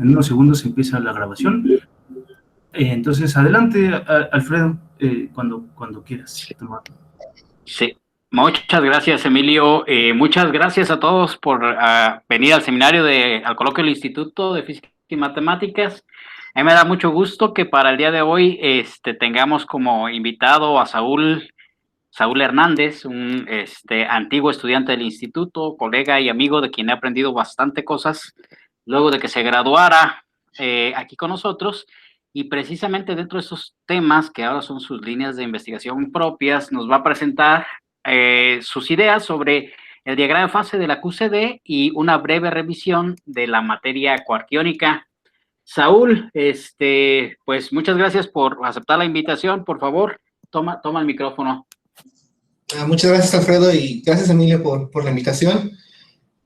en unos segundos empieza la grabación. Entonces, adelante, Alfredo, cuando quieras. Sí. Muchas gracias, Emilio. Muchas gracias a todos por venir al seminario al coloquio del Instituto de Física y Matemáticas. A mí me da mucho gusto que para el día de hoy tengamos como invitado a Saúl Hernández, un antiguo estudiante del instituto, colega y amigo de quien he aprendido bastante cosas luego de que se graduara aquí con nosotros. Y precisamente dentro de esos temas, que ahora son sus líneas de investigación propias, nos va a presentar sus ideas sobre el diagrama de fase de la QCD y una breve revisión de la materia cuarquiónica. Saúl, pues muchas gracias por aceptar la invitación. Por favor, toma el micrófono. Muchas gracias, Alfredo, y gracias, Emilio, por la invitación.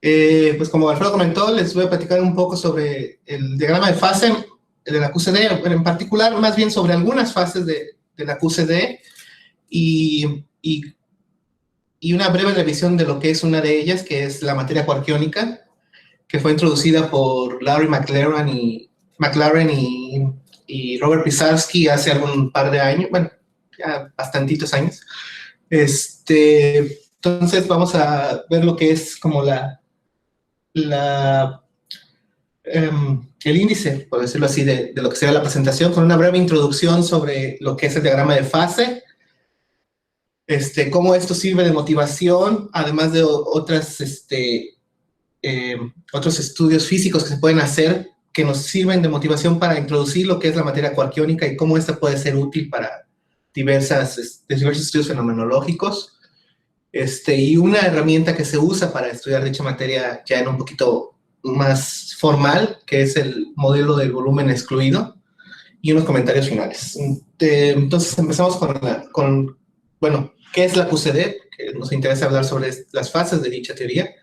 Pues como Alfredo comentó, les voy a platicar un poco sobre el diagrama de fase de la QCD, en particular, más bien sobre algunas fases de la QCD y una breve revisión de lo que es una de ellas, que es la materia cuarquiónica, que fue introducida por Larry McLaren y Robert Pisarski hace algún par de años, bueno, ya bastantitos años. Entonces vamos a ver lo que es como el índice, por decirlo así, de lo que será la presentación, con una breve introducción sobre lo que es el diagrama de fase, cómo esto sirve de motivación, además de otros estudios físicos que se pueden hacer que nos sirven de motivación para introducir lo que es la materia cuarquiónica y cómo esta puede ser útil para diversos estudios fenomenológicos, y una herramienta que se usa para estudiar dicha materia ya en un poquito más formal, que es el modelo del volumen excluido, y unos comentarios finales. Entonces empezamos con bueno, ¿qué es la QCD? Que nos interesa hablar sobre las fases de dicha teoría.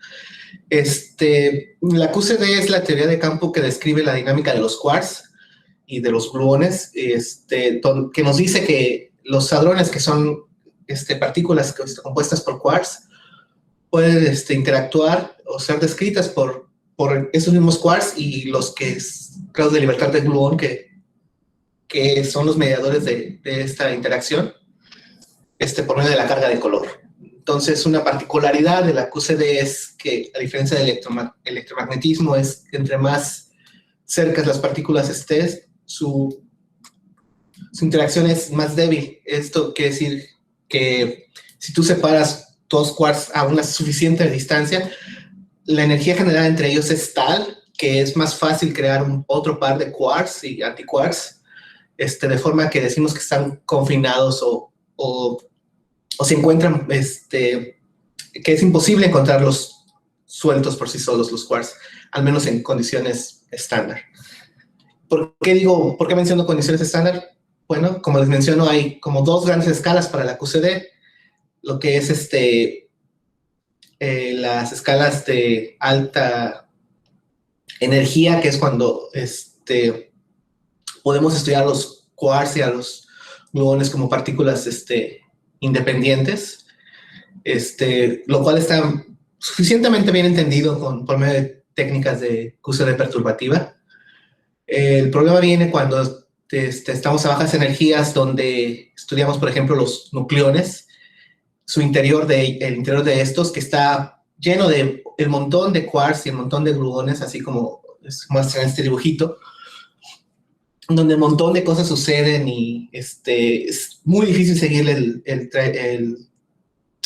La QCD es la teoría de campo que describe la dinámica de los quarks y de los gluones, que nos dice que los hadrones, que son partículas compuestas por quarks, pueden interactuar o ser descritas por esos mismos quarks y los grados de libertad de gluón, que son los mediadores de esta interacción, por medio de la carga de color. Entonces, una particularidad de la QCD es que, a diferencia del electromagnetismo, es que entre más cercas las partículas estés, su interacción es más débil. Esto quiere decir que si tú separas dos quarks a una suficiente distancia, la energía generada entre ellos es tal que es más fácil crear otro par de quarks y antiquarks, de forma que decimos que están confinados o se encuentran, que es imposible encontrarlos sueltos por sí solos, los quarks, al menos en condiciones estándar. ¿Por qué menciono condiciones estándar? Bueno, como les menciono, hay como dos grandes escalas para la QCD, lo que es las escalas de alta energía, que es cuando podemos estudiar los quarks y a los gluones como partículas independientes, lo cual está suficientemente bien entendido por medio de técnicas de QCD perturbativa. El problema viene cuando estamos a bajas energías, donde estudiamos, por ejemplo, los nucleones, el interior de estos, que está lleno de el montón de quarks y el montón de gluones, así como muestra en este dibujito, donde un montón de cosas suceden y es muy difícil seguir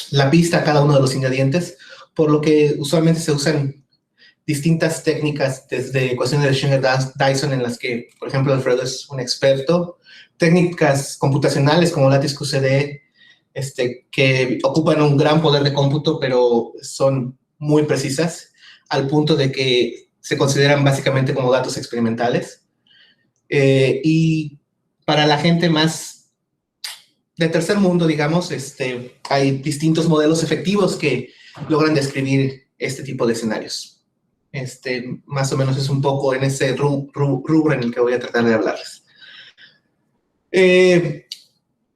la pista a cada uno de los ingredientes, por lo que usualmente se usan distintas técnicas, desde ecuaciones de Schrödinger-Dyson, en las que, por ejemplo, Alfredo es un experto, técnicas computacionales como Lattice QCD, que ocupan un gran poder de cómputo, pero son muy precisas, al punto de que se consideran básicamente como datos experimentales. Y para la gente más de tercer mundo, digamos, hay distintos modelos efectivos que logran describir este tipo de escenarios. Más o menos es un poco en ese rubro en el que voy a tratar de hablarles.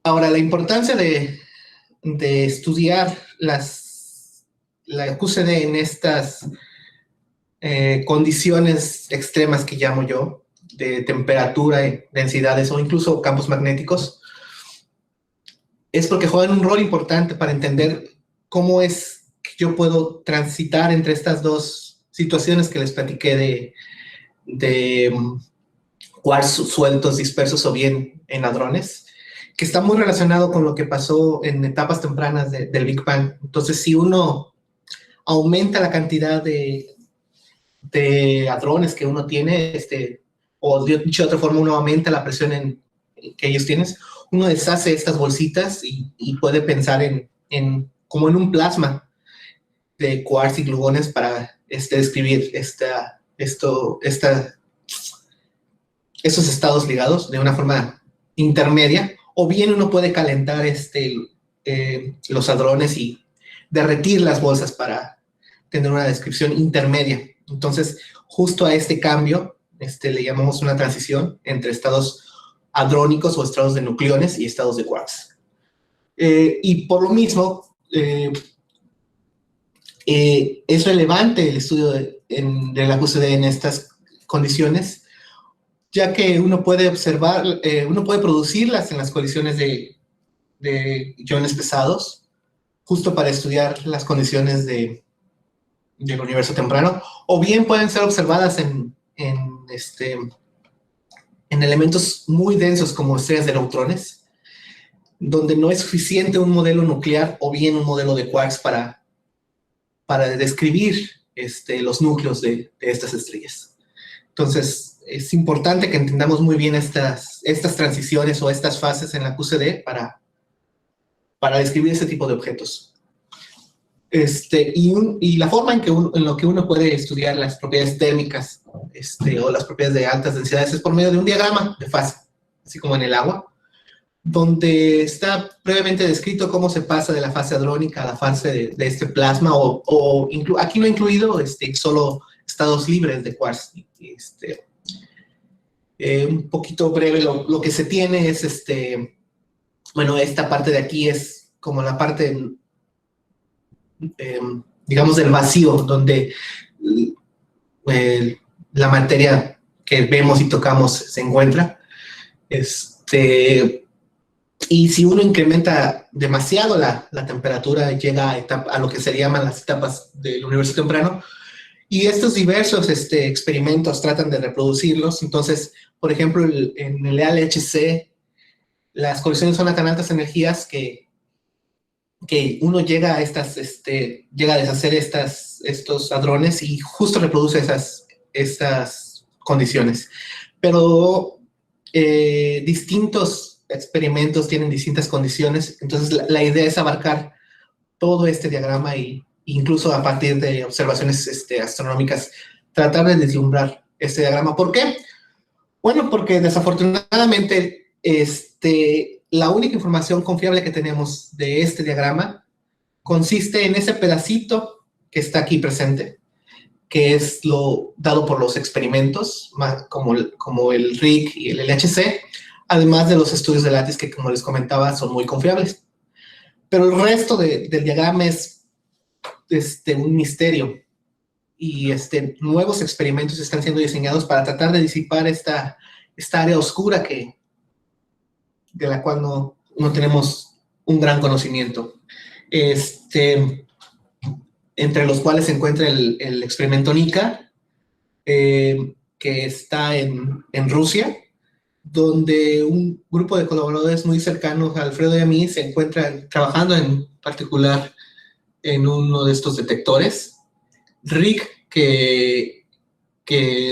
Ahora, la importancia de estudiar la QCD en estas condiciones extremas que llamo yo, de temperatura, densidades o incluso campos magnéticos, es porque juegan un rol importante para entender cómo es que yo puedo transitar entre estas dos situaciones que les platiqué de quarks sueltos, dispersos o bien en hadrones, que está muy relacionado con lo que pasó en etapas tempranas del Big Bang. Entonces, si uno aumenta la cantidad de hadrones que uno tiene, o dicho de otra forma, uno aumenta la presión que ellos tienen, uno deshace estas bolsitas y puede pensar como en un plasma de quarks y gluones para describir estos estados ligados de una forma intermedia, o bien uno puede calentar los hadrones y derretir las bolsas para tener una descripción intermedia. Entonces, justo a este cambio le llamamos una transición entre estados hadrónicos o estados de nucleones y estados de quarks. Y por lo mismo, es relevante el estudio de la QCD en estas condiciones, ya que uno puede observar, uno puede producirlas en las colisiones de iones pesados, justo para estudiar las condiciones del universo temprano, o bien pueden ser observadas en elementos muy densos como estrellas de neutrones, donde no es suficiente un modelo nuclear o bien un modelo de quarks para describir los núcleos de estas estrellas. Entonces, es importante que entendamos muy bien estas transiciones o estas fases en la QCD para describir ese tipo de objetos. Y la forma en lo que uno puede estudiar las propiedades térmicas o las propiedades de altas densidades es por medio de un diagrama de fase, así como en el agua, donde está previamente descrito cómo se pasa de la fase hadrónica a la fase de este plasma, aquí no he incluido solo estados libres de quarks. Un poquito breve, lo que se tiene es, bueno, esta parte de aquí es como la parte, digamos, del vacío, donde la materia que vemos y tocamos se encuentra. Y si uno incrementa demasiado la temperatura, llega a lo que se llaman las etapas del universo temprano, y estos diversos experimentos tratan de reproducirlos. Entonces, por ejemplo, en el LHC, las colisiones son a tan altas energías que uno llega a deshacer estos hadrones y justo reproduce estas condiciones. Pero distintos experimentos tienen distintas condiciones, entonces la idea es abarcar todo este diagrama e incluso a partir de observaciones astronómicas tratar de deslumbrar este diagrama. ¿Por qué? Bueno, porque desafortunadamente la única información confiable que tenemos de este diagrama consiste en ese pedacito que está aquí presente, que es lo dado por los experimentos, como el RHIC y el LHC, además de los estudios de lattice que, como les comentaba, son muy confiables. Pero el resto del diagrama es un misterio, y nuevos experimentos están siendo diseñados para tratar de disipar esta área oscura de la cual no tenemos un gran conocimiento. Entre los cuales se encuentra el experimento NICA, que está en Rusia, donde un grupo de colaboradores muy cercanos a Alfredo y a mí se encuentran trabajando en particular en uno de estos detectores. RHIC, que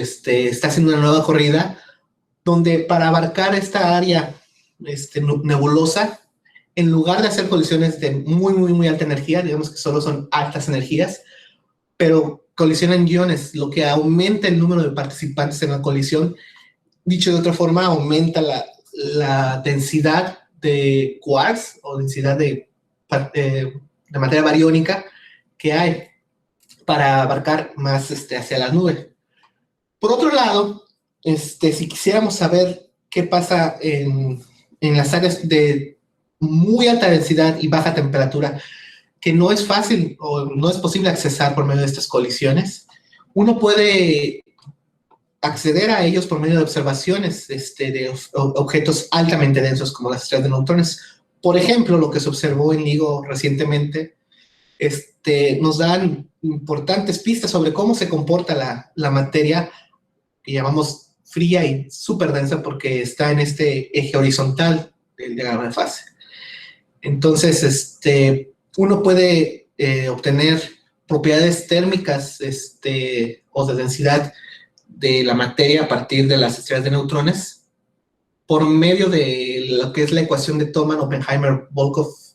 está haciendo una nueva corrida, donde para abarcar esta área nebulosa, en lugar de hacer colisiones de muy, muy, muy alta energía, digamos que solo son altas energías, pero colisionan iones, lo que aumenta el número de participantes en la colisión. Dicho de otra forma, aumenta la densidad de quarks o densidad de materia bariónica que hay para abarcar más hacia la nube. Por otro lado, si quisiéramos saber qué pasa en las áreas de muy alta densidad y baja temperatura, que no es fácil o no es posible accesar por medio de estas colisiones, uno puede acceder a ellos por medio de observaciones de objetos altamente densos como las estrellas de neutrones. Por ejemplo, lo que se observó en LIGO recientemente nos dan importantes pistas sobre cómo se comporta la materia que llamamos fría y súper densa porque está en este eje horizontal del diagrama de fase. Entonces, uno puede obtener propiedades térmicas o de densidad de la materia a partir de las estrellas de neutrones por medio de lo que es la ecuación de Thoma-Oppenheimer-Volkoff,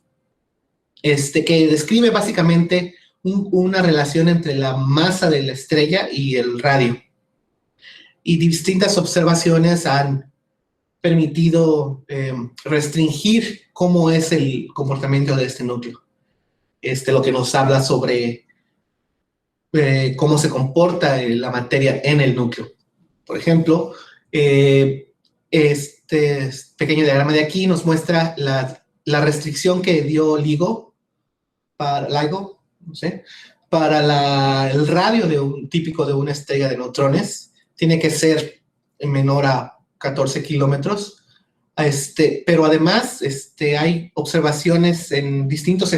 que describe básicamente una relación entre la masa de la estrella y el radio. Y distintas observaciones han permitido restringir cómo es el comportamiento de este núcleo. Lo que nos habla sobre cómo se comporta la materia en el núcleo. Por ejemplo, este pequeño diagrama de aquí nos muestra la restricción que dio LIGO para el radio típico de una estrella de neutrones. Tiene que ser menor a 14 kilómetros. Pero además hay observaciones en distintos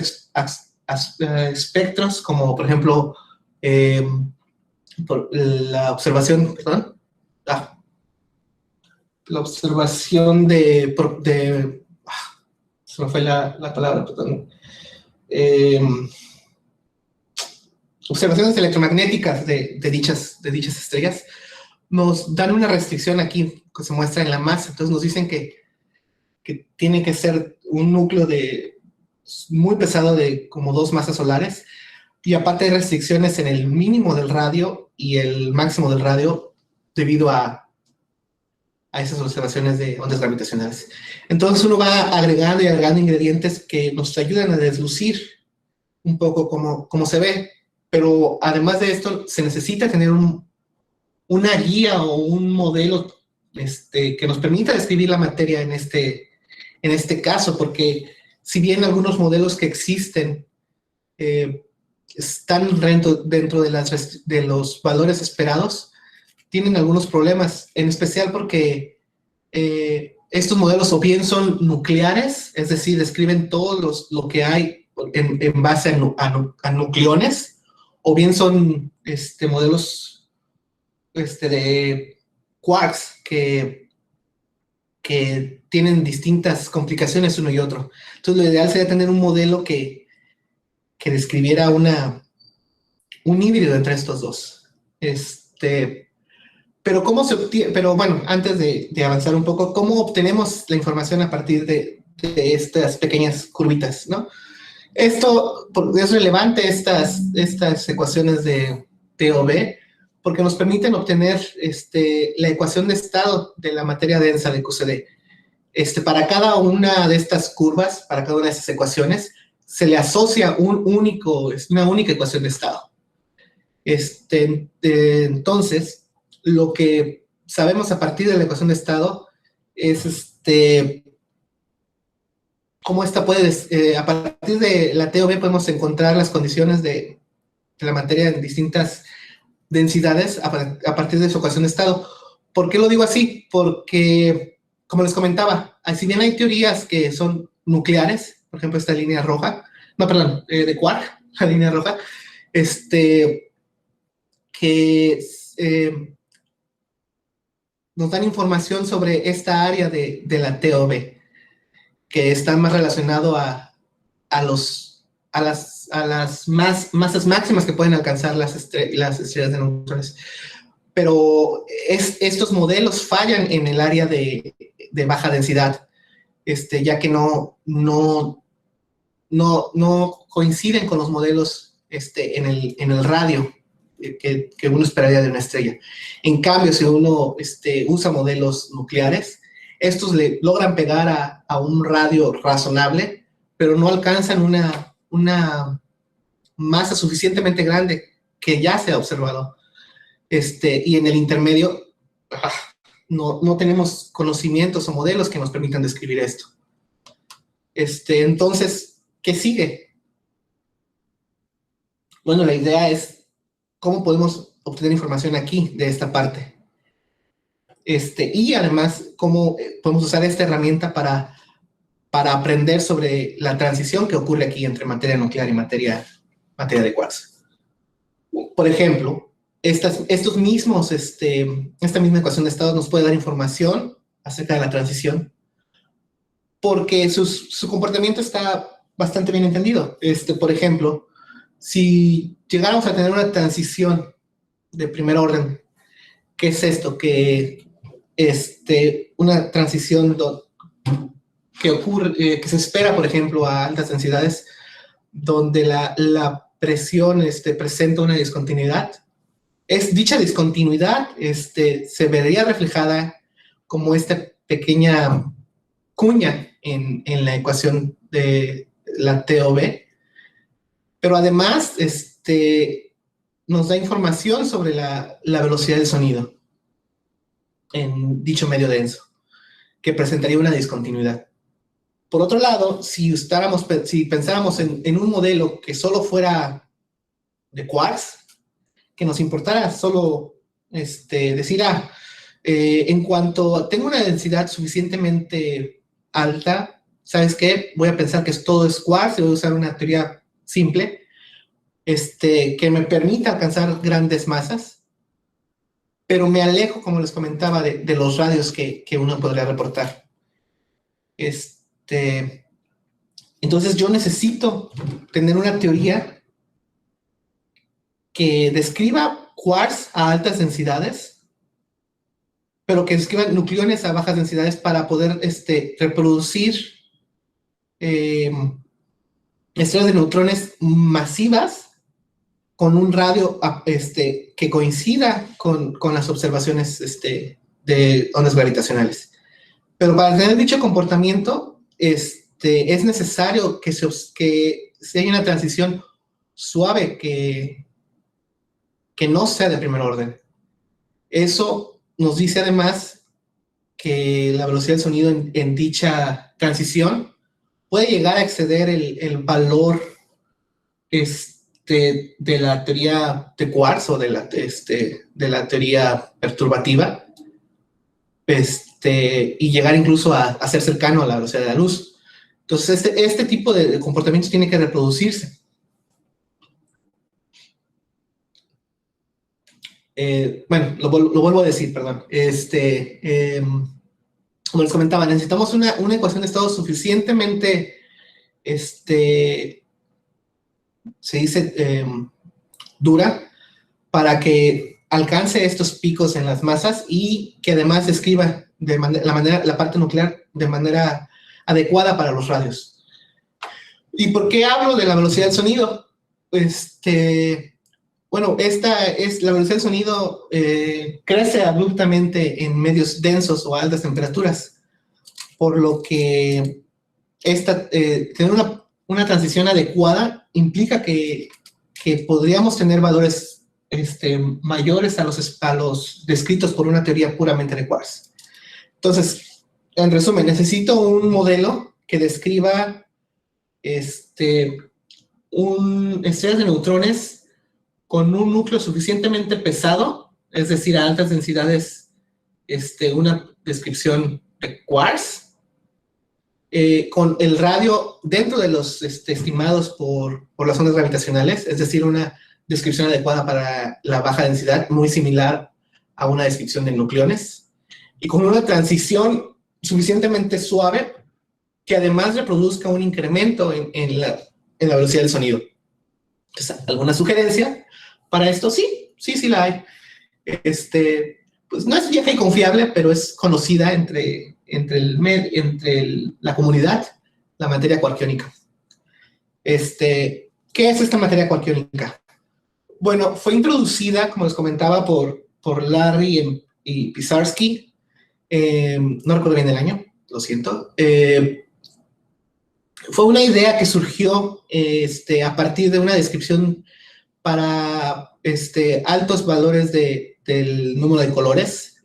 espectros, como por ejemplo la observación, la observación se me fue la palabra, perdón. Observaciones electromagnéticas de dichas estrellas nos dan una restricción aquí que se muestra en la masa. Entonces nos dicen que tiene que ser un núcleo muy pesado de como 2 masas solares, y aparte hay restricciones en el mínimo del radio y el máximo del radio debido a esas observaciones de ondas gravitacionales. Entonces uno va agregando y agregando ingredientes que nos ayudan a deslucir un poco cómo se ve, pero además de esto se necesita tener una guía o un modelo que nos permita describir la materia en este caso, porque si bien algunos modelos que existen están dentro de los valores esperados, tienen algunos problemas, en especial porque estos modelos o bien son nucleares, es decir, describen todo lo que hay en base a nucleones, o bien son modelos de quarks que tienen distintas complicaciones uno y otro. Entonces, lo ideal sería tener un modelo que describiera un híbrido entre estos dos. Pero ¿cómo se obtiene? Pero bueno, antes de avanzar un poco, ¿cómo obtenemos la información a partir de estas pequeñas curvitas, ¿no? Esto es relevante, estas ecuaciones de TOB, porque nos permiten obtener la ecuación de estado de la materia densa de QCD. Para cada una de estas curvas, para cada una de esas ecuaciones, se le asocia una única ecuación de estado. Entonces, lo que sabemos a partir de la ecuación de estado es cómo esta puede, a partir de la TOB podemos encontrar las condiciones de la materia en distintas densidades a partir de su ecuación de estado. ¿Por qué lo digo así? Porque, como les comentaba, si bien hay teorías que son nucleares, por ejemplo, esta línea roja, de quark, la línea roja, que nos dan información sobre esta área de la TOB, que está más relacionado a las masas máximas que pueden alcanzar las estrellas de neutrones. Pero estos modelos fallan en el área de baja densidad, ya que no coinciden con los modelos en el radio que uno esperaría de una estrella. En cambio, si uno usa modelos nucleares, estos le logran pegar a un radio razonable, pero no alcanzan una masa suficientemente grande que ya se ha observado. Y en el intermedio no tenemos conocimientos o modelos que nos permitan describir esto. Entonces, ¿qué sigue? Bueno, la idea es cómo podemos obtener información aquí, de esta parte. Y además, cómo podemos usar esta herramienta para aprender sobre la transición que ocurre aquí entre materia nuclear y materia de quarks. Por ejemplo, esta misma ecuación de estados nos puede dar información acerca de la transición, porque su comportamiento está bastante bien entendido. Por ejemplo, si llegáramos a tener una transición de primer orden, ¿qué es esto? Que una transición que ocurre, que se espera, por ejemplo, a altas densidades, donde la presión presenta una discontinuidad. Dicha discontinuidad se vería reflejada como esta pequeña cuña en la ecuación de la TOB, pero además nos da información sobre la velocidad del sonido en dicho medio denso, que presentaría una discontinuidad. Por otro lado, si pensáramos en un modelo que solo fuera de quarks, que nos importara solo decir, en cuanto tengo una densidad suficientemente alta, ¿sabes qué? Voy a pensar que todo es quarks y voy a usar una teoría simple que me permita alcanzar grandes masas, pero me alejo, como les comentaba, de los radios que uno podría reportar. Entonces yo necesito tener una teoría que describa quarks a altas densidades, pero que describa nucleones a bajas densidades para poder reproducir estrellas de neutrones masivas con un radio que coincida con las observaciones de ondas gravitacionales. Pero para tener dicho comportamiento, es necesario que si hay una transición suave que no sea de primer orden. Eso nos dice además que la velocidad del sonido en dicha transición puede llegar a exceder el valor de la teoría de quarks o de la teoría perturbativa, y llegar incluso a ser cercano a la velocidad de la luz. Entonces, este tipo de comportamientos tiene que reproducirse. Bueno, lo vuelvo a decir, perdón. Como les comentaba, necesitamos una ecuación de estado suficientemente, se dice, dura, para que alcance estos picos en las masas y que además describa la parte nuclear de manera adecuada para los radios. ¿Y por qué hablo de la velocidad del sonido? Bueno, la velocidad del sonido crece abruptamente en medios densos o a altas temperaturas, por lo que tener una transición adecuada implica que podríamos tener valores mayores a los descritos por una teoría puramente de quarks. Entonces, en resumen, necesito un modelo que describa estrellas de neutrones con un núcleo suficientemente pesado, es decir, a altas densidades, una descripción de quarks, con el radio dentro de los estimados por las ondas gravitacionales, es decir, una descripción adecuada para la baja densidad, muy similar a una descripción de nucleones, y con una transición suficientemente suave que además reproduzca un incremento en la velocidad del sonido. Entonces, ¿alguna sugerencia para esto? Sí la hay. Pues no es vieja y confiable, pero es conocida entre la comunidad, la materia quarkiónica. ¿Qué es esta materia quarkiónica? Bueno, fue introducida, como les comentaba, por Larry y Pisarsky. No recuerdo bien el año, lo siento. Fue una idea que surgió a partir de una descripción para altos valores del número de colores,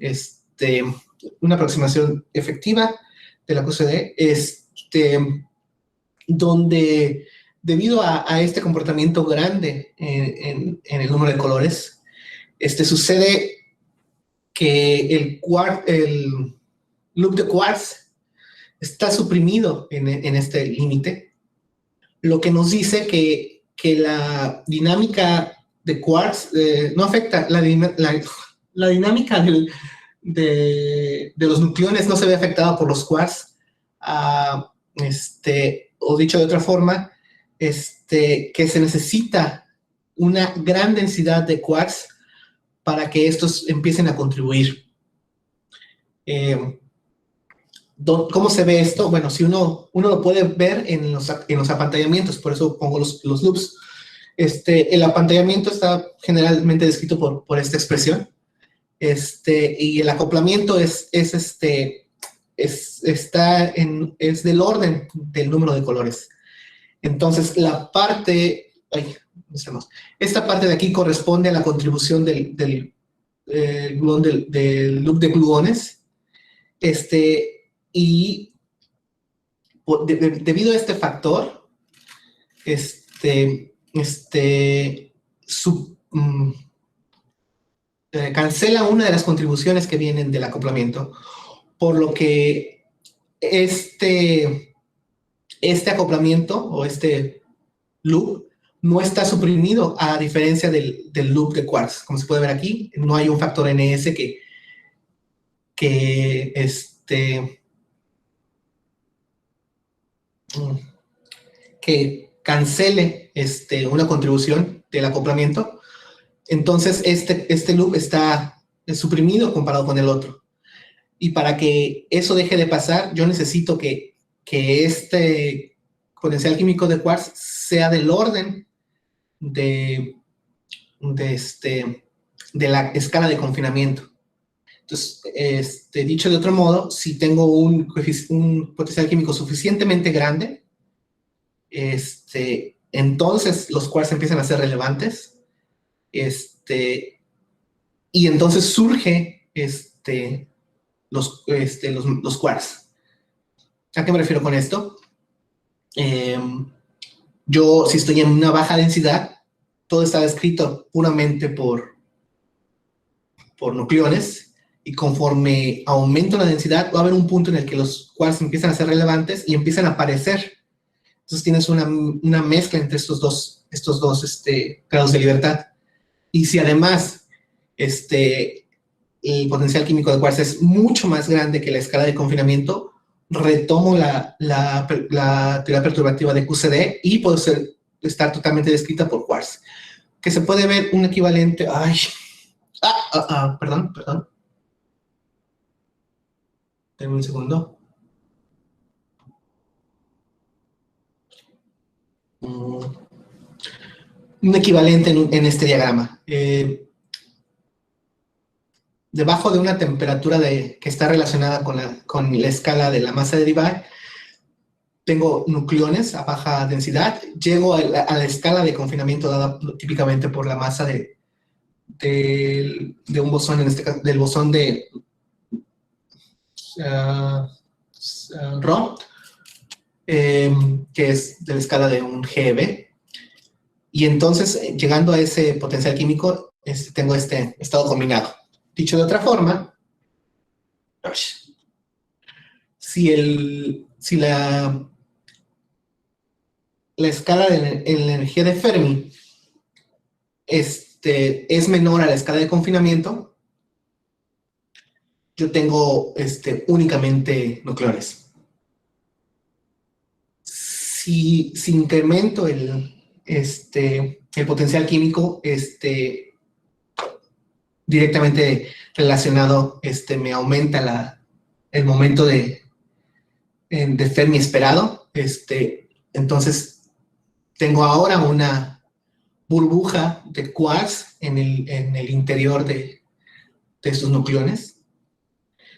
una aproximación efectiva de la QCD, donde debido a este comportamiento grande en el número de colores, sucede que el loop de quarks está suprimido en este límite, lo que nos dice que la dinámica de quarks no afecta, la dinámica de los nucleones no se ve afectada por los quarks, o dicho de otra forma, que se necesita una gran densidad de quarks para que estos empiecen a contribuir. ¿Cómo se ve esto? Bueno, si uno lo puede ver en los apantallamientos, por eso pongo los loops. El apantallamiento está generalmente descrito por esta expresión, y el acoplamiento es del orden del número de colores. Entonces, esta parte de aquí corresponde a la contribución del loop de gluones, y debido a este factor, cancela una de las contribuciones que vienen del acoplamiento, por lo que este acoplamiento o este loop no está suprimido, a diferencia del loop de quarks. Como se puede ver aquí, no hay un factor NS que cancele una contribución del acoplamiento. Entonces, este loop está suprimido comparado con el otro. Y para que eso deje de pasar, yo necesito que este potencial químico de quarks sea del orden de la escala de confinamiento. Entonces, dicho de otro modo, si tengo un potencial químico suficientemente grande, entonces los quarks empiezan a ser relevantes, y entonces surge los quarks. ¿A qué me refiero con esto? Yo, si estoy en una baja densidad, todo está descrito puramente por nucleones, y conforme aumento la densidad, va a haber un punto en el que los quarks empiezan a ser relevantes y empiezan a aparecer. Entonces tienes una mezcla entre estos dos grados de libertad. Y si además el potencial químico de quarks es mucho más grande que la escala de confinamiento, retomo la teoría perturbativa de QCD y puedo estar totalmente descrita por quarks. Que se puede ver un equivalente... Perdón. Denme un segundo. Un equivalente en este diagrama. Debajo de una temperatura que está relacionada con la escala de la masa de Debye, tengo nucleones a baja densidad. Llego a la escala de confinamiento dada típicamente por la masa de un bosón, en este caso, del bosón de Rho, que es de la escala de un GeV. Y entonces, llegando a ese potencial químico, tengo este estado combinado. Dicho de otra forma, si la escala de la energía de Fermi es menor a la escala de confinamiento, yo tengo únicamente nucleones. Si incremento el potencial químico directamente relacionado, me aumenta el momento de Fermi esperado. Entonces tengo ahora una burbuja de quarks en el interior de estos nucleones.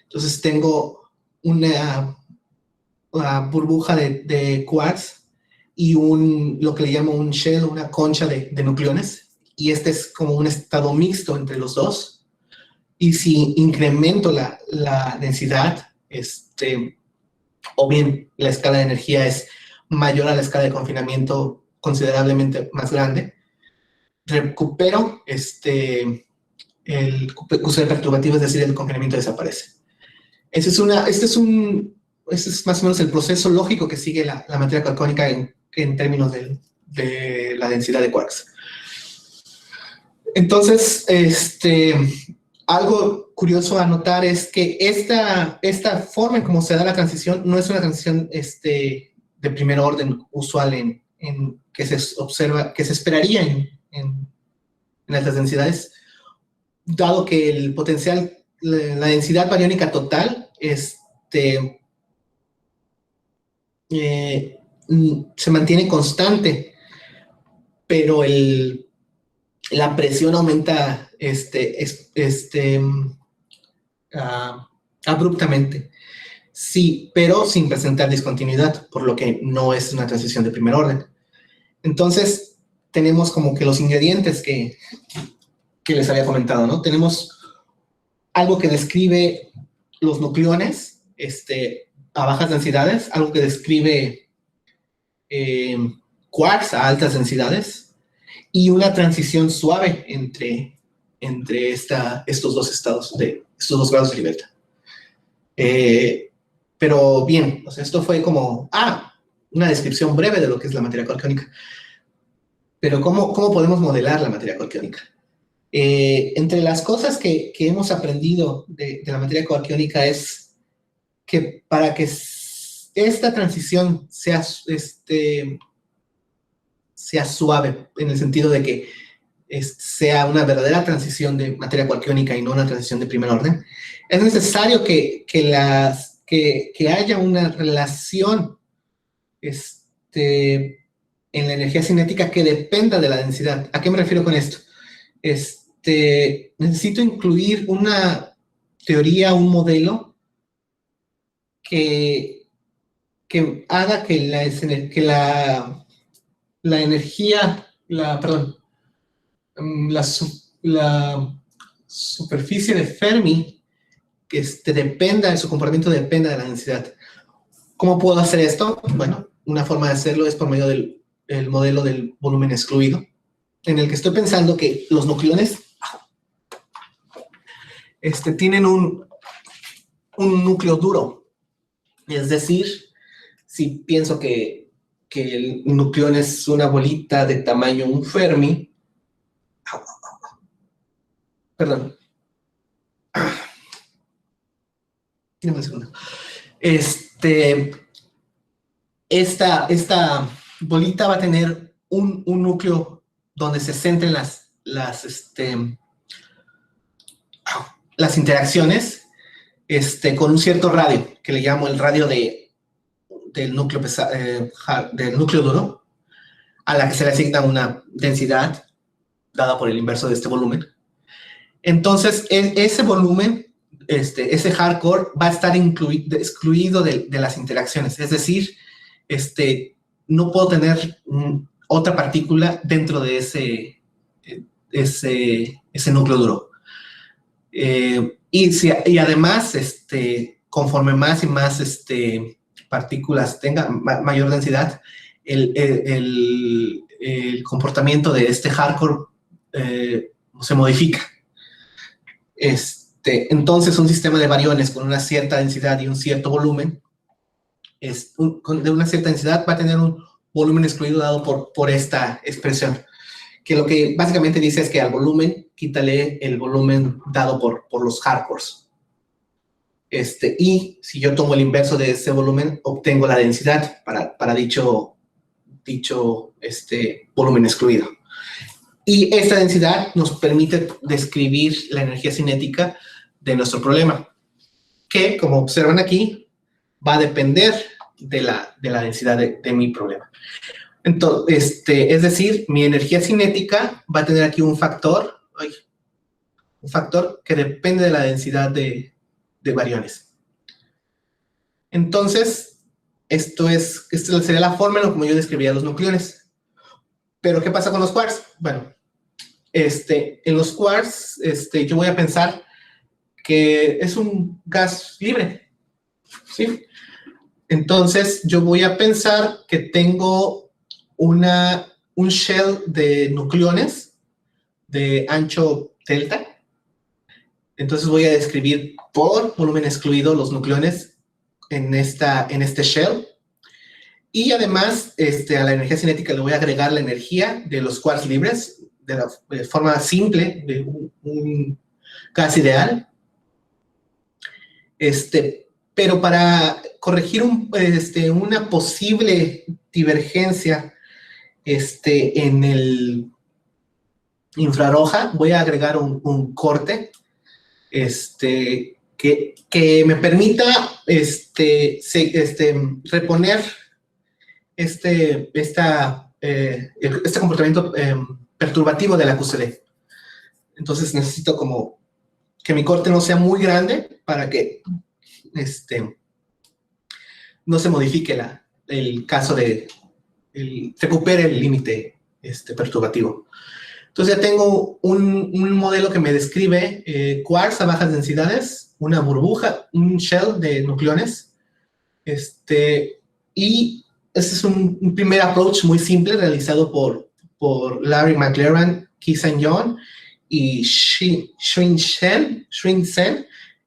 Entonces tengo una burbuja de quarks y lo que le llamo un shell, una concha de nucleones, y es como un estado mixto entre los dos. Y si incremento la densidad, o bien la escala de energía es mayor a la escala de confinamiento considerablemente más grande, recupero el QCD perturbativo, es decir, el congelamiento desaparece. Este es más o menos el proceso lógico que sigue la materia quarkónica en términos de la densidad de quarks. Entonces, algo curioso a notar es que esta forma en cómo se da la transición no es una transición de primer orden usual que se observa, que se esperaría en altas densidades, dado que el potencial, la densidad bariónica total, se mantiene constante, pero la presión aumenta abruptamente. Sí, pero sin presentar discontinuidad, por lo que no es una transición de primer orden. Entonces, tenemos como que los ingredientes que les había comentado, ¿no? Tenemos algo que describe los nucleones a bajas densidades, algo que describe quarks a altas densidades, y una transición suave entre estos dos estados, estos dos grados de libertad. Pero bien, o sea, esto fue como, una descripción breve de lo que es la materia quarkónica. Pero ¿cómo podemos modelar la materia quarkónica? Entre las cosas que hemos aprendido de la materia quarkónica es que para que esta transición sea suave, en el sentido de que sea una verdadera transición de materia quarkónica y no una transición de primer orden, es necesario que haya una relación en la energía cinética que dependa de la densidad. ¿A qué me refiero con esto? Necesito incluir una teoría, un modelo que haga que la energía, la superficie de Fermi su comportamiento dependa de la densidad. ¿Cómo puedo hacer esto? Bueno, una forma de hacerlo es por medio del modelo del volumen excluido, en el que estoy pensando que los nucleones tienen un núcleo duro. Es decir, si pienso que el nucleón es una bolita de tamaño un Fermi, perdón. Dime un segundo. Esta bolita va a tener un núcleo donde se centren las interacciones con un cierto radio, que le llamo el radio del núcleo duro, a la que se le asigna una densidad dada por el inverso de este volumen. Entonces, ese volumen, ese hardcore, va a estar excluido de las interacciones. Es decir, no puedo tener otra partícula dentro de ese núcleo duro. Y además, conforme más y más partículas tenga mayor densidad, el comportamiento de este hardcore se modifica. Entonces, un sistema de bariones con una cierta densidad y un cierto volumen, de una cierta densidad, va a tener un volumen excluido dado por esta expresión, que lo que básicamente dice es que al volumen, quítale el volumen dado por los hardcores. Y si yo tomo el inverso de ese volumen, obtengo la densidad para dicho volumen excluido. Y esta densidad nos permite describir la energía cinética de nuestro problema, que, como observan aquí, va a depender de la densidad de mi problema. Entonces, es decir, mi energía cinética va a tener aquí un factor que depende de la densidad de bariones. Entonces, esta sería la forma en la como yo describiría los nucleones. ¿Pero qué pasa con los quarks? Bueno, en los quarks, yo voy a pensar que es un gas libre, ¿sí? Entonces, yo voy a pensar que tengo un shell de nucleones de ancho delta, Entonces voy a describir por volumen excluido los nucleones en este shell. Y además, a la energía cinética le voy a agregar la energía de los quarks libres de la forma simple, de un gas ideal. Pero para corregir una posible divergencia en el infrarroja, voy a agregar un corte que me permita reponer este comportamiento perturbativo de la QCD. Entonces necesito como que mi corte no sea muy grande para que no se modifique el caso recupere el límite perturbativo. Entonces ya tengo un modelo que me describe quarks a bajas densidades, una burbuja, un shell de nucleones, y este es un primer approach muy simple realizado por Larry McLaren, Ki-San John y Shin Sen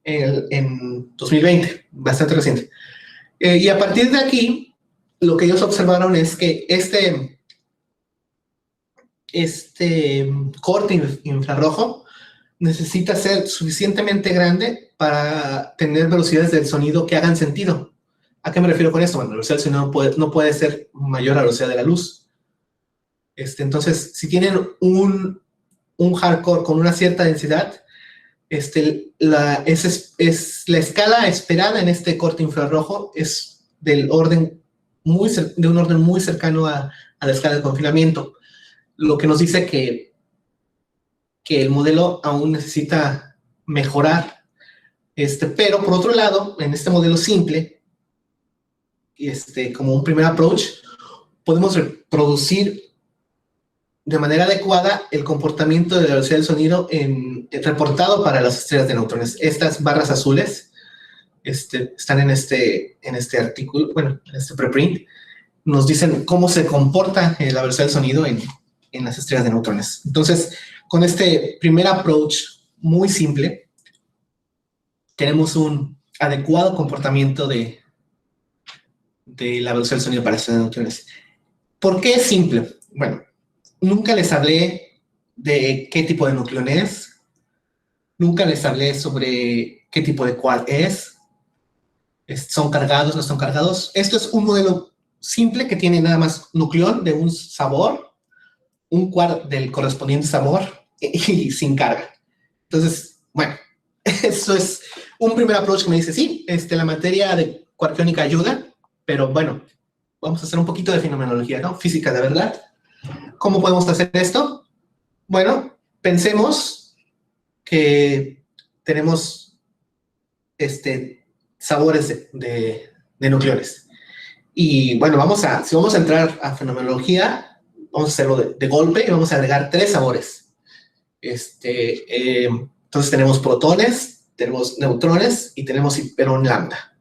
en 2020, bastante reciente. Y a partir de aquí, lo que ellos observaron es que este corte infrarrojo necesita ser suficientemente grande para tener velocidades del sonido que hagan sentido. ¿A qué me refiero con esto? Bueno, la velocidad del sonido no puede ser mayor a la velocidad de la luz. Entonces, si tienen un hardcore con una cierta densidad, la escala esperada en este corte infrarrojo es de un orden muy cercano a la escala de confinamiento, lo que nos dice que el modelo aún necesita mejorar. Pero por otro lado, en este modelo simple, como un primer approach, podemos reproducir de manera adecuada el comportamiento de la velocidad del sonido reportado para las estrellas de neutrones. Estas barras azules están en este artículo, bueno, en este preprint, nos dicen cómo se comporta la velocidad del sonido en las estrellas de neutrones. Entonces, con este primer approach muy simple, tenemos un adecuado comportamiento de la velocidad del sonido para estrellas de neutrones. ¿Por qué es simple? Bueno, nunca les hablé de qué tipo de nucleón es, nunca les hablé sobre qué tipo de quark es, son cargados, no son cargados. Esto es un modelo simple que tiene nada más nucleón de un sabor, un quark del correspondiente sabor y sin carga. Entonces, bueno, eso es un primer approach que me dice, sí, la materia de quarkiónica ayuda, pero bueno, vamos a hacer un poquito de fenomenología, ¿no? Física de verdad. ¿Cómo podemos hacer esto? Bueno, pensemos que tenemos sabores de nucleones. Y bueno, si vamos a entrar a fenomenología, vamos a hacerlo de golpe y vamos a agregar 3 sabores. Entonces tenemos protones, tenemos neutrones y tenemos hiperón lambda.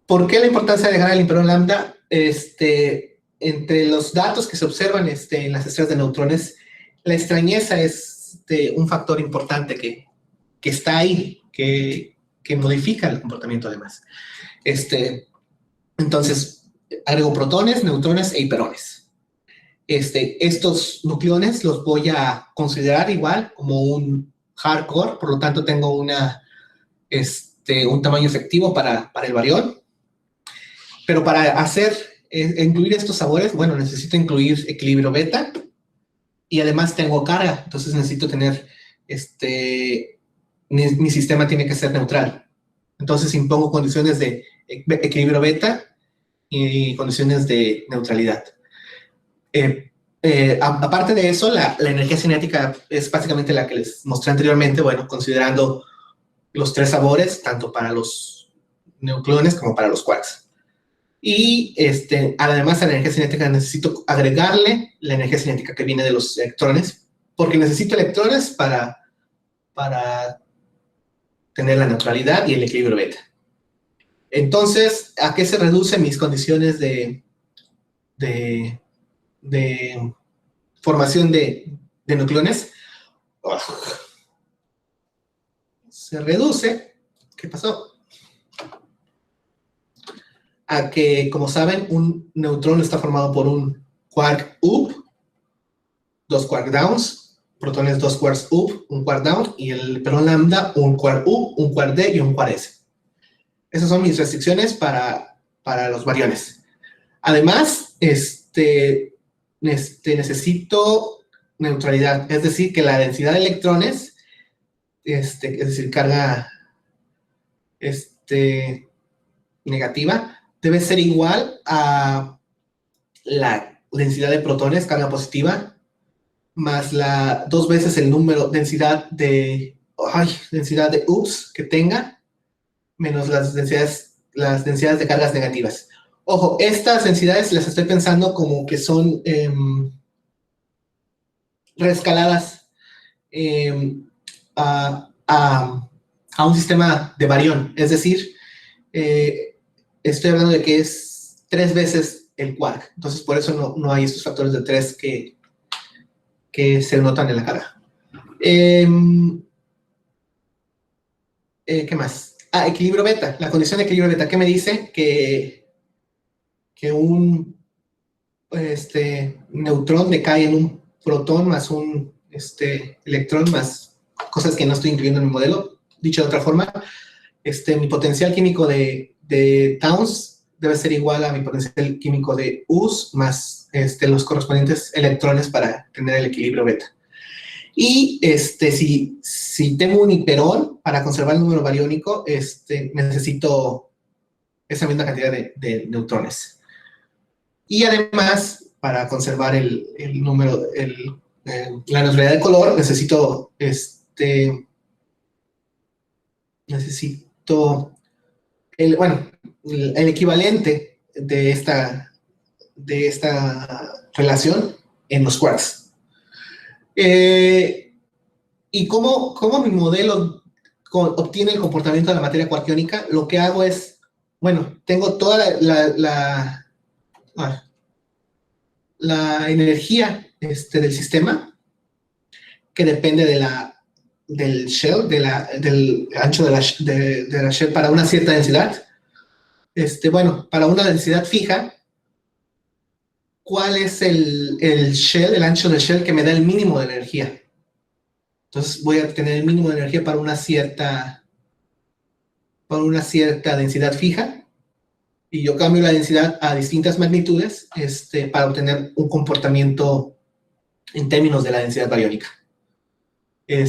¿Por qué la importancia de agregar el hiperón lambda? Entre los datos que se observan en las estrellas de neutrones, la extrañeza es un factor importante que está ahí, que modifica el comportamiento además. Entonces, agrego protones, neutrones e hiperones. Estos nucleones los voy a considerar igual como un hardcore, por lo tanto tengo un tamaño efectivo para el barión. Pero para incluir estos sabores, bueno, necesito incluir equilibrio beta y además tengo carga, entonces necesito tener, mi sistema tiene que ser neutral. Entonces impongo condiciones de equilibrio beta y condiciones de neutralidad. Aparte de eso, la energía cinética es básicamente la que les mostré anteriormente, bueno, considerando los 3 sabores, tanto para los nucleones como para los quarks. Y además a la energía cinética necesito agregarle la energía cinética que viene de los electrones, porque necesito electrones para tener la neutralidad y el equilibrio beta. Entonces, ¿a qué se reducen mis condiciones de formación de nucleones? se reduce, ¿qué pasó? A que, como saben, un neutrón está formado por un quark up, 2 quark downs, protones 2 quarks up, un quark down, y el hiperón lambda, un quark up, un quark d y un quark s. Esas son mis restricciones para los bariones. Además, necesito neutralidad, es decir, que la densidad de electrones, es decir, carga negativa, debe ser igual a la densidad de protones, carga positiva, más 2 veces el número, densidad de ups que tenga, menos las densidades de cargas negativas. Ojo, estas densidades las estoy pensando como que son reescaladas a un sistema de barión. Es decir, estoy hablando de que es 3 veces el quark. Entonces, por eso no hay estos factores de 3 que se notan en la carga. ¿Qué más? Equilibrio beta. La condición de equilibrio beta, ¿qué me dice? Que un neutrón decae en un protón más un electrón más cosas que no estoy incluyendo en mi modelo. Dicho de otra forma, mi potencial químico de Towns debe ser igual a mi potencial químico de Us más los correspondientes electrones para tener el equilibrio beta. Y si tengo un hiperón, para conservar el número bariónico, necesito esa misma cantidad de neutrones. Y además, para conservar el número, la neutralidad de color, necesito el equivalente de esta relación en los quarks. ¿Y cómo mi modelo obtiene el comportamiento de la materia quarkiónica? Lo que hago es, bueno, tengo toda la energía del sistema que depende del shell, del ancho de la shell para una cierta densidad. Bueno, para una densidad fija, ¿cuál es el shell, el ancho del shell que me da el mínimo de energía? Entonces voy a tener el mínimo de energía para una cierta densidad fija, y yo cambio la densidad a distintas magnitudes para obtener un comportamiento en términos de la densidad bariónica. Lo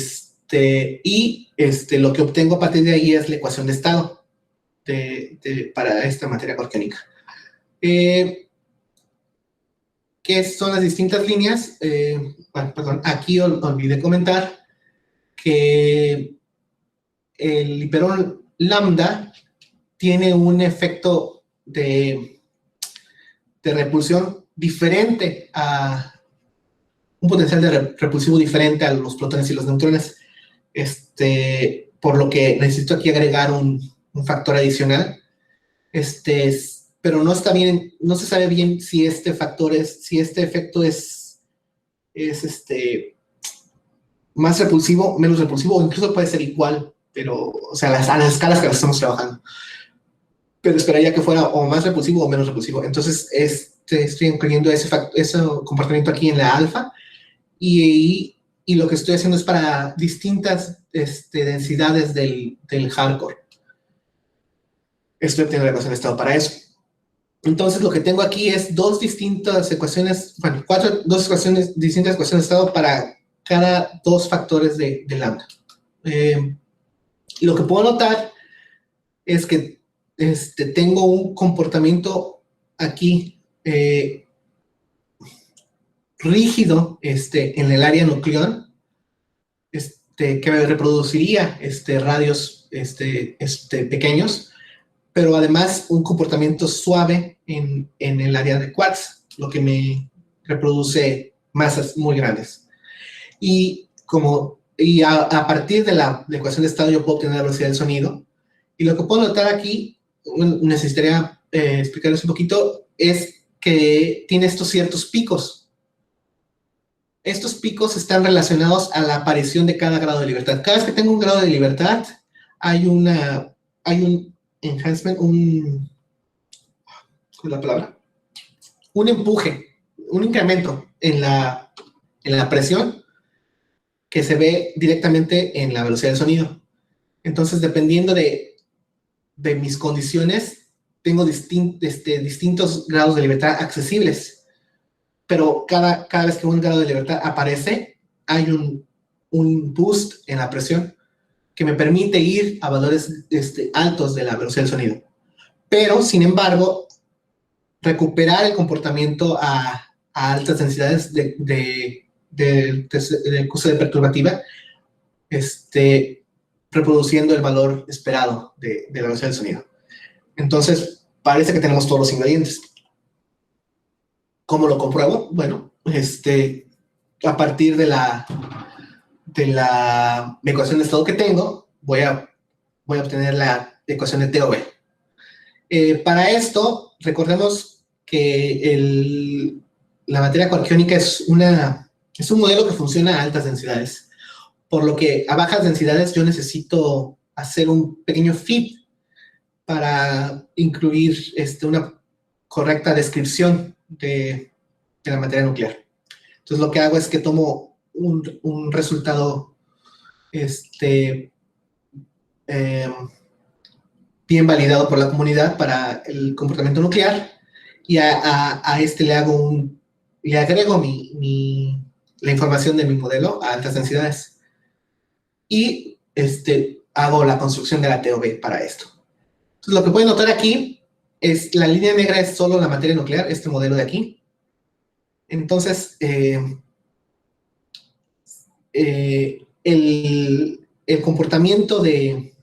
que obtengo a partir de ahí es la ecuación de estado para esta materia quarkiónica. ¿Qué son las distintas líneas? Aquí olvidé comentar que el hiperón lambda tiene un efecto de repulsión diferente un potencial de repulsivo diferente a los protones y los neutrones, por lo que necesito aquí agregar un factor adicional, pero no está bien, no se sabe bien si este efecto es más repulsivo, menos repulsivo, o incluso puede ser igual, pero, o sea, a las escalas que las estamos trabajando. Pero esperaría que fuera o más repulsivo o menos repulsivo. Entonces, estoy incluyendo ese comportamiento aquí en la alfa, y lo que estoy haciendo es para distintas densidades del hardcore. Estoy obteniendo la ecuación de estado para eso. Entonces, lo que tengo aquí es dos distintas ecuaciones, bueno, distintas ecuaciones de estado para cada dos factores de lambda. Lo que puedo notar es que tengo un comportamiento aquí rígido en el área nucleón, que reproduciría radios pequeños, pero además un comportamiento suave en el área de quarks, lo que me reproduce masas muy grandes. Y a partir de la ecuación de estado yo puedo obtener la velocidad del sonido. Y lo que puedo notar aquí, necesitaría explicarles un poquito, es que tiene estos ciertos picos. Estos picos están relacionados a la aparición de cada grado de libertad. Cada vez que tengo un grado de libertad, hay un enhancement, ¿cuál es la palabra? Un empuje, un incremento en la presión que se ve directamente en la velocidad del sonido. Entonces, dependiendo de mis condiciones, tengo distintos grados de libertad accesibles, pero cada vez que un grado de libertad aparece, hay un boost en la presión que me permite ir a valores altos de la velocidad del sonido. Pero, sin embargo, recuperar el comportamiento a altas densidades de QCD perturbativa, reproduciendo el valor esperado de la velocidad del sonido. Entonces, parece que tenemos todos los ingredientes. ¿Cómo lo compruebo? Bueno, a partir de la ecuación de estado que tengo, voy a obtener la ecuación de TOV. Para esto, recordemos que la materia quarkiónica es un modelo que funciona a altas densidades, por lo que a bajas densidades yo necesito hacer un pequeño fit para incluir una correcta descripción de la materia nuclear. Entonces, lo que hago es que tomo un resultado bien validado por la comunidad para el comportamiento nuclear, y a le agrego la información de mi modelo a altas densidades, y hago la construcción de la TOV para esto. Entonces, lo que pueden notar aquí es la línea negra es solo la materia nuclear, este modelo de aquí. Entonces, el comportamiento de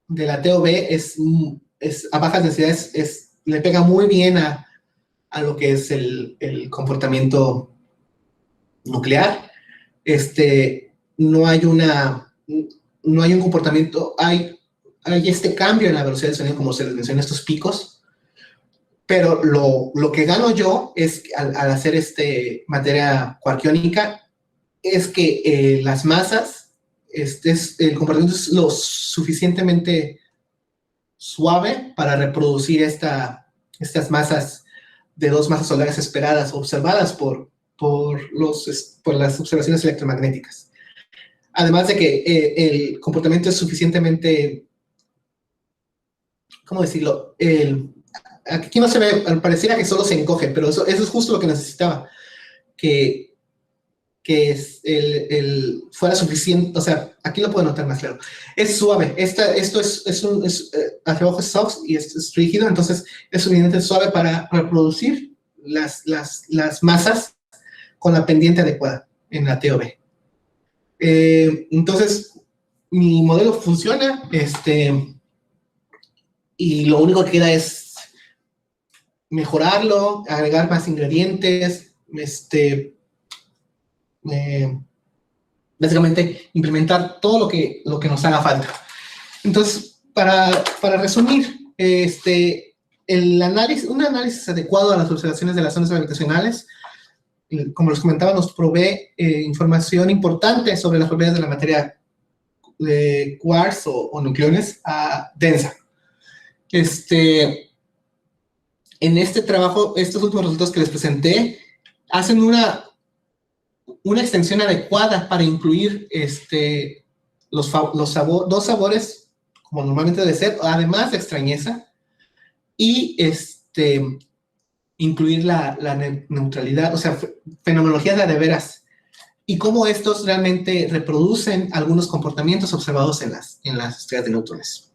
la TOV es a bajas densidades, le pega muy bien a lo que es el comportamiento nuclear. No hay un comportamiento, hay este cambio en la velocidad del sonido, como se les menciona, estos picos, pero lo que gano yo es, al hacer materia quarkiónica, es que las masas, el comportamiento es lo suficientemente suave para reproducir estas masas de dos masas solares esperadas, observadas por las observaciones electromagnéticas. Además de que el comportamiento es suficientemente, ¿cómo decirlo? Aquí no se ve, pareciera que solo se encoge, pero eso es justo lo que necesitaba, que fuera suficiente. O sea, aquí lo puedo notar más claro. Es suave. Esto hacia abajo es soft y esto es rígido, entonces es suficientemente suave para reproducir las masas con la pendiente adecuada en la TOV. Entonces, mi modelo funciona, y lo único que queda es mejorarlo, agregar más ingredientes, básicamente implementar todo lo que nos haga falta. Entonces, para resumir, un análisis adecuado a las observaciones de las zonas gravitacionales, como les comentaba, nos provee información importante sobre las propiedades de la materia de quarks o nucleones densa. En este trabajo, estos últimos resultados que les presenté hacen una extensión adecuada para incluir dos sabores, como normalmente debe ser, además de extrañeza, y incluir la neutralidad, o sea, fenomenología de veras, y cómo estos realmente reproducen algunos comportamientos observados en las estrellas de neutrones.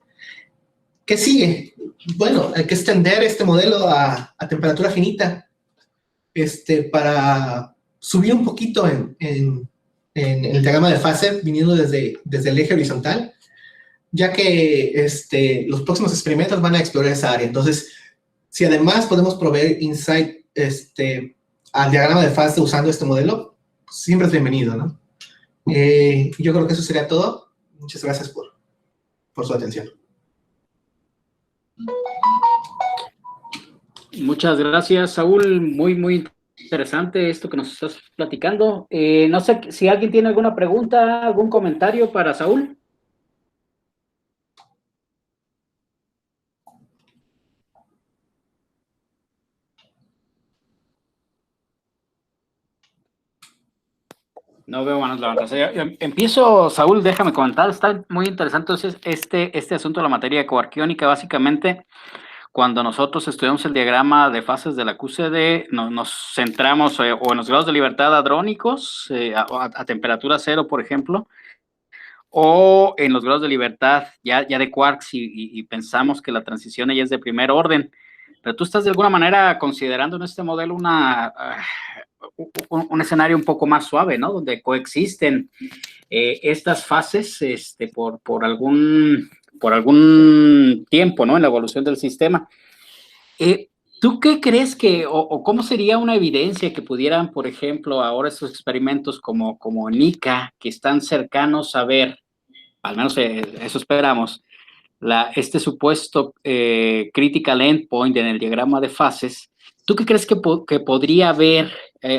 ¿Qué sigue? Bueno, hay que extender este modelo a temperatura finita, para subir un poquito en el diagrama de fase, viniendo desde el eje horizontal, ya que los próximos experimentos van a explorar esa área. Entonces, si además podemos proveer insight al diagrama de fase usando este modelo, pues siempre es bienvenido, ¿no? Yo creo que eso sería todo. Muchas gracias por su atención. Muchas gracias, Saúl. Muy, muy interesante esto que nos estás platicando. No sé si alguien tiene alguna pregunta, algún comentario para Saúl. No veo manos levantadas. Empiezo, Saúl, déjame comentar, está muy interesante entonces este asunto de la materia coarquiónica. Básicamente, cuando nosotros estudiamos el diagrama de fases de la QCD, nos centramos o en los grados de libertad hadrónicos, a temperatura cero, por ejemplo, o en los grados de libertad ya de quarks y pensamos que la transición ya es de primer orden. Pero tú estás de alguna manera considerando en este modelo un escenario un poco más suave, ¿no? Donde coexisten estas fases por algún tiempo, ¿no? En la evolución del sistema. ¿Tú qué crees o cómo sería una evidencia que pudieran, por ejemplo, ahora estos experimentos como NICA, que están cercanos a ver, al menos eso esperamos, este supuesto critical endpoint en el diagrama de fases? ¿Tú qué crees que podría haber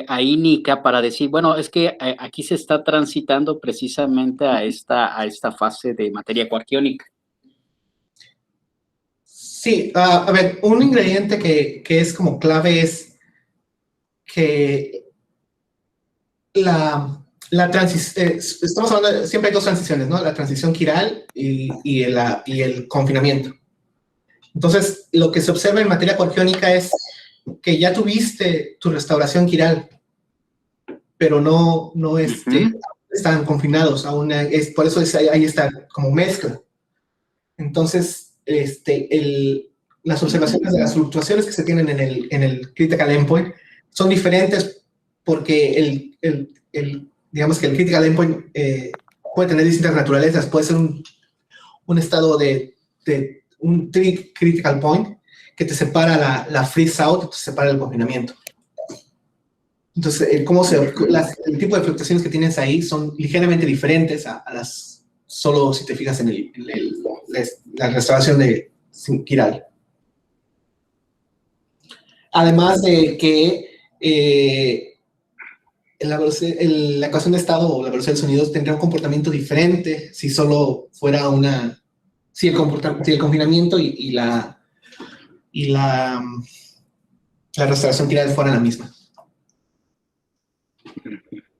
ahí, NICA, para decir, bueno, es que aquí se está transitando precisamente a esta fase de materia coarquiónica? Sí, a ver, un ingrediente que es como clave es que estamos hablando, siempre hay dos transiciones, ¿no? La transición quiral y el confinamiento. Entonces, lo que se observa en materia coarquiónica es que ya tuviste tu restauración quiral, pero no están confinados, aún por eso ahí está como mezcla. Entonces, las observaciones de las fluctuaciones que se tienen en el critical endpoint son diferentes porque digamos que el critical endpoint puede tener distintas naturalezas. Puede ser un estado de un critical point que te separa la freeze out, te separa el confinamiento. Entonces, el tipo de fluctuaciones que tienes ahí son ligeramente diferentes a las solo si te fijas en la restauración de quiral. Además de que la ecuación de estado o la velocidad del sonido tendría un comportamiento diferente si solo fuera si el confinamiento y la restauración quiral fueran la misma.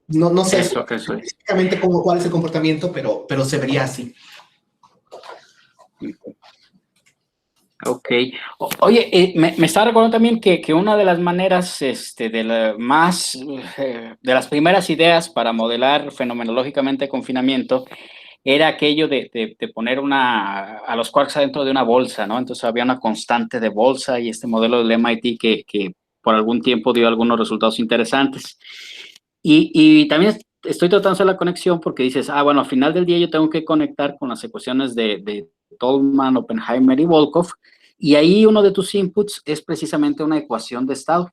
No sé específicamente cuál es el comportamiento, pero se vería así. Ok. Oye, me estaba recordando también que una de las maneras, de las primeras ideas para modelar fenomenológicamente confinamiento era aquello de poner a los quarks adentro de una bolsa, ¿no? Entonces había una constante de bolsa y este modelo del MIT que por algún tiempo dio algunos resultados interesantes. Y también estoy tratando de hacer la conexión porque dices, bueno, al final del día yo tengo que conectar con las ecuaciones de Tolman, Oppenheimer y Volkoff, y ahí uno de tus inputs es precisamente una ecuación de estado.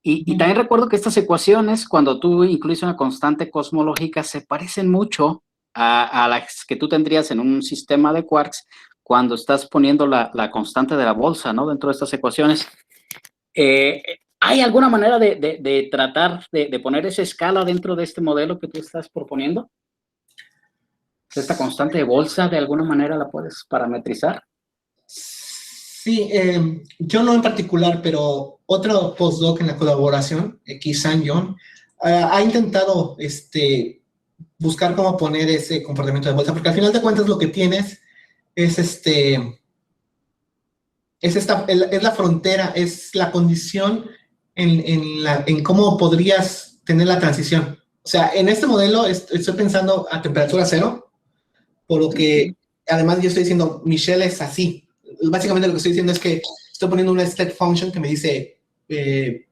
Y también recuerdo que estas ecuaciones, cuando tú incluyes una constante cosmológica, se parecen mucho a las que tú tendrías en un sistema de quarks cuando estás poniendo la constante de la bolsa, ¿no? Dentro de estas ecuaciones. ¿Hay alguna manera de tratar de poner esa escala dentro de este modelo que tú estás proponiendo? ¿Esta constante de bolsa de alguna manera la puedes parametrizar? Sí, yo no en particular, pero otro postdoc en la colaboración, Ki-San Yon, ha intentado buscar cómo poner ese comportamiento de bolsa, porque al final de cuentas lo que tienes es la frontera, es la condición en cómo podrías tener la transición. O sea, en este modelo estoy pensando a temperatura cero, por lo que además yo estoy diciendo, Michelle es así. Básicamente lo que estoy diciendo es que estoy poniendo una step function que me dice de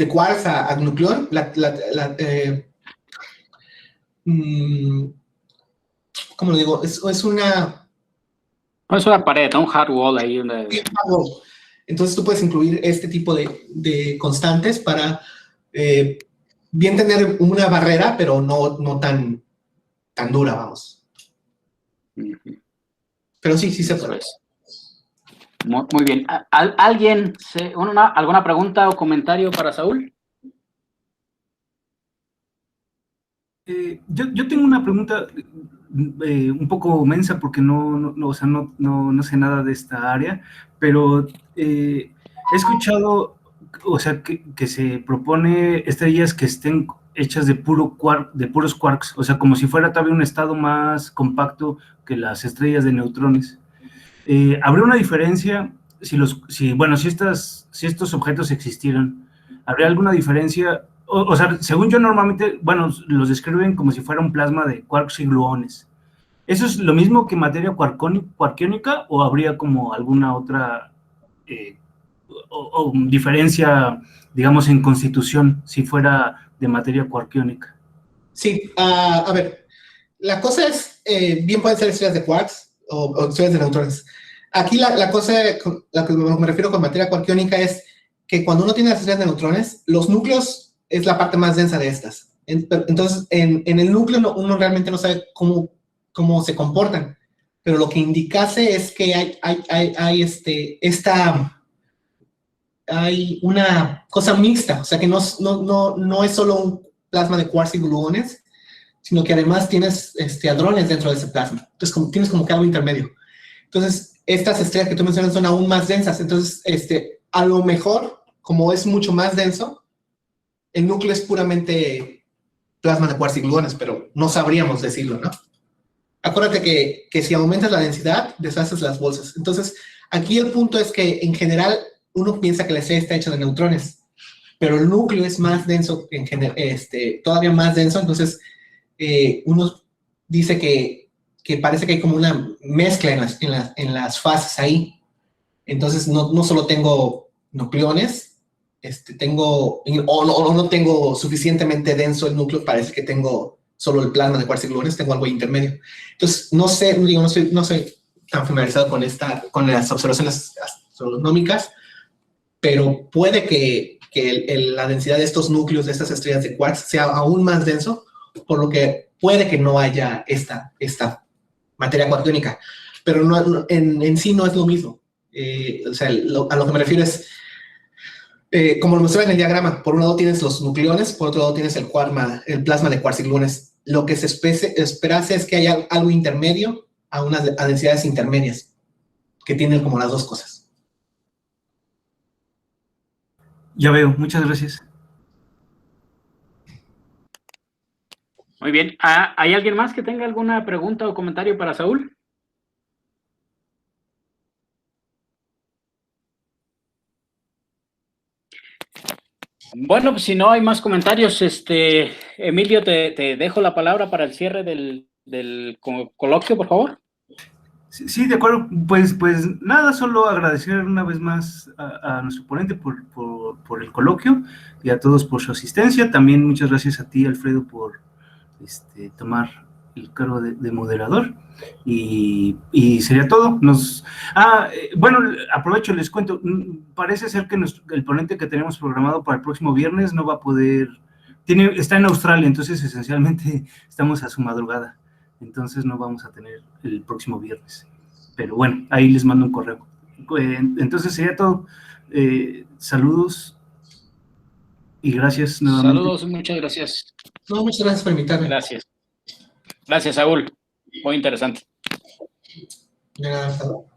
quarks a nucleón, ¿cómo lo digo? Es una... Es una pared, ¿no? Un hard wall ahí. Entonces tú puedes incluir este tipo de constantes para bien tener una barrera, pero no tan dura, vamos. Pero sí se puede. Muy bien. ¿Alguien, alguna pregunta o comentario para Saúl? Yo tengo una pregunta un poco mensa porque no sé nada de esta área, pero he escuchado o sea, que se propone estrellas que estén hechas de puros quarks, o sea, como si fuera todavía un estado más compacto que las estrellas de neutrones. ¿Habría una diferencia si estos objetos existieran? ¿Habría alguna diferencia? O sea, según yo normalmente, bueno, los describen como si fuera un plasma de quarks y gluones. ¿Eso es lo mismo que materia quarkiónica o habría como alguna otra o diferencia, digamos, en constitución si fuera de materia quarkiónica? Sí, a ver, la cosa es, bien pueden ser estrellas de quarks o estrellas de neutrones. Aquí la cosa, la que me refiero con materia quarkiónica es que cuando uno tiene las estrellas de neutrones, los núcleos es la parte más densa de estas. Entonces, en el núcleo uno realmente no sabe cómo se comportan, pero lo que indicase es que hay una cosa mixta, o sea que no es solo un plasma de quarks y gluones, sino que además tienes hadrones dentro de ese plasma. Entonces, tienes como que algo intermedio. Entonces, estas estrellas que tú mencionas son aún más densas. Entonces, a lo mejor, como es mucho más denso, el núcleo es puramente plasma de quarks y gluones, pero no sabríamos decirlo, ¿no? Acuérdate que si aumentas la densidad, deshaces las bolsas. Entonces, aquí el punto es que, en general, uno piensa que la estrella está hecha de neutrones, pero el núcleo es más denso, todavía más denso. Entonces, uno dice que parece que hay como una mezcla en las fases ahí. Entonces, no solo tengo nucleones, no tengo suficientemente denso el núcleo, parece que tengo solo el plasma de quarks y gluones, tengo algo intermedio. Entonces, no soy tan familiarizado con las observaciones astronómicas, pero puede que la densidad de estos núcleos, de estas estrellas de quarks, sea aún más denso, por lo que puede que no haya esta materia quarkiónica, pero en sí no es lo mismo. O sea, a lo que me refiero es, como lo mostraba en el diagrama, por un lado tienes los nucleones, por otro lado tienes el plasma de quarks y gluones. Lo que se esperase es que haya algo intermedio a densidades intermedias, que tienen como las dos cosas. Ya veo, muchas gracias. Muy bien. ¿Hay alguien más que tenga alguna pregunta o comentario para Saúl? Bueno, pues si no hay más comentarios, Emilio, te dejo la palabra para el cierre del coloquio, por favor. Sí, de acuerdo. Pues nada, solo agradecer una vez más a nuestro ponente por el coloquio y a todos por su asistencia. También muchas gracias a ti, Alfredo, por tomar el cargo de moderador. Y sería todo. Bueno, aprovecho, les cuento. Parece ser que el ponente que tenemos programado para el próximo viernes no va a poder. Está en Australia, entonces esencialmente estamos a su madrugada. Entonces no vamos a tener el próximo viernes. Pero bueno, ahí les mando un correo. Entonces sería todo. Saludos y gracias nuevamente. Saludos, muchas gracias. No, muchas gracias por invitarme. Gracias. Gracias, Saúl. Muy interesante. De nada, hasta luego.